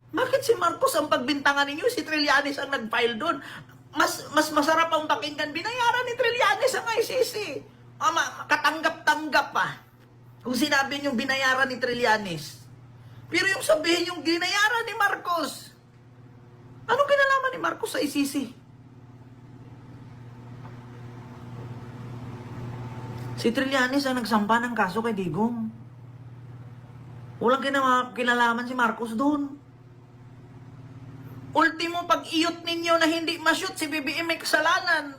Bakit si Marcos ang pagbintangan ninyo? Si Trillanes ang nag-file doon. Mas masarap ang pakinggan. Binayaran ni Trillanes ang ICC. Katanggap-tanggap pa. Kung sinabi niyong binayaran ni Trillanes. Pero yung sabihin yung binayaran ni Marcos. Anong kinalaman ni Marcos sa ICC? Si Trillanes ang nagsampa ng kaso kay Digong. Walang kinalaman si Marcos doon. Ultimo pag-iyot ninyo na hindi ma-shoot, si BBM may kasalanan.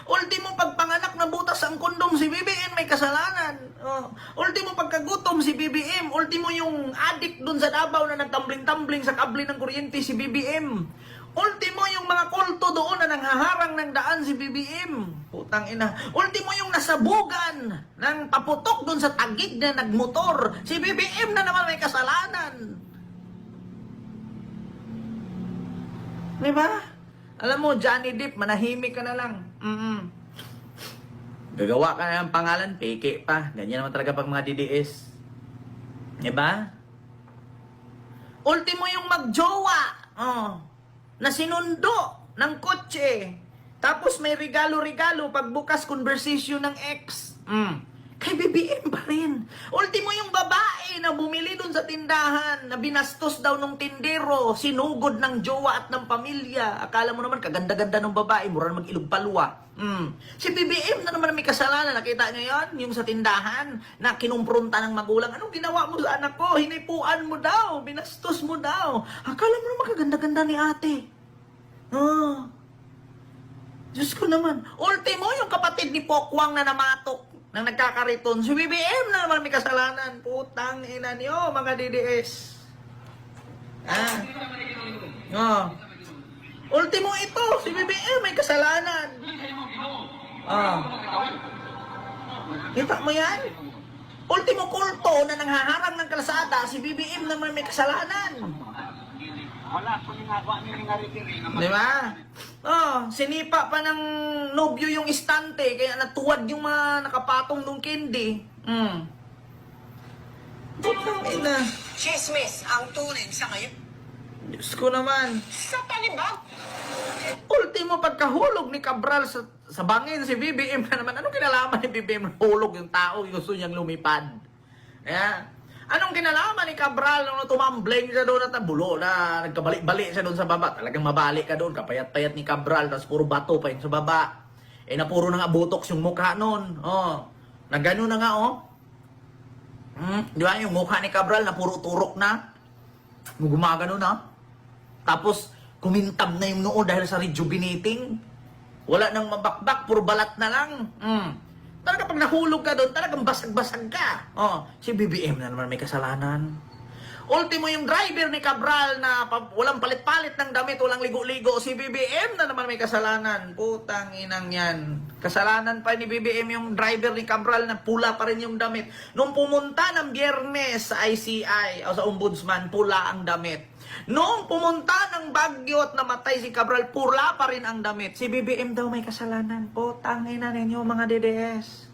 Ultimo pagpanganak na butas ang kondom, si BBM may kasalanan. Ultimo pagkagutom, si BBM. Ultimo yung addict dun sa Davao na nagtambling-tambling sa kable ng kuryente, si BBM. Ultimo yung mga kulto doon na nanghaharang ng daan, si BBM. Putang ina. Ultimo yung nasabugan ng paputok dun sa tagig na nagmotor, si BBM na naman may kasalanan. Diba? Alam mo, Johnny Depp, manahimik ka na lang. Gagawa ka na ng pangalan, peke pa. Ganyan naman talaga pag mga DDS. Diba? Ultimo yung magjowa. Na sinundo ng kotse. Tapos may regalo-regalo pagbukas conversation ng ex. Kay BBM pa rin. Ultimo yung babae na bumili dun sa tindahan, na binastos daw ng tindero, sinugod ng jowa at ng pamilya. Akala mo naman, kaganda-ganda ng babae, mura na mag-ilog palwa. Si BBM na naman may kasalanan. Nakita nyo yun? Yung sa tindahan, na kinumpronta ng magulang. Anong ginawa mo sa anak ko? Hinipuan mo daw, binastos mo daw. Akala mo naman, kaganda-ganda ni ate. Diyos ko naman. Ultimo yung kapatid ni Pokwang na namatok nang nagkakariton. Si BBM na naman may kasalanan. Putang ina niyo, mga DDS. Ultimo ito, si BBM may kasalanan. Kita mo yan? Ultimo kulto na nanghaharang ng kalsada, si BBM naman may kasalanan. Wala po ginagawa niyo ng retire. Di ba? Sinipa pa ng nobyo yung istante, kaya natuwad yung mga nakapatong nung candy. Putang ina. Chismis ang tunin sa ngayon. Diyos ko naman. Sa palibag. Ultimo pagkahulog ni Cabral sa bangin, si BBM na naman. Anong kinalaman ni BBM? Hulog yung tao, gusto niyang lumipad. Anong kinalaman ni Cabral nung tumambling siya doon at bulo na nagkabalik-balik siya doon sa baba? Talagang mabalik ka doon, kapayat-payat ni Cabral, tapos puro bato pa yun sa baba. Na puro na nga butoks yung mukha noon. Na gano'n na nga, Di ba yung mukha ni Cabral na puro turok na? Gumagano na. Tapos, kumintab na yung noo dahil sa rejuvenating. Wala nang mabakbak, puro balat na lang. Talaga pag nahulog ka doon, talagang basag-basag ka. Si BBM na naman may kasalanan. Ultimo yung driver ni Cabral na walang palit-palit ng damit, walang ligo-ligo. Si BBM na naman may kasalanan. Putang inang yan. Kasalanan pa ni BBM yung driver ni Cabral na pula pa rin yung damit. Nung pumunta ng Biyernes sa ICI o sa Ombudsman, pula ang damit. Nung pumunta ng Baguio at namatay si Cabral, pula pa rin ang damit. Si BBM daw may kasalanan. Putang ina ninyo mga DDS.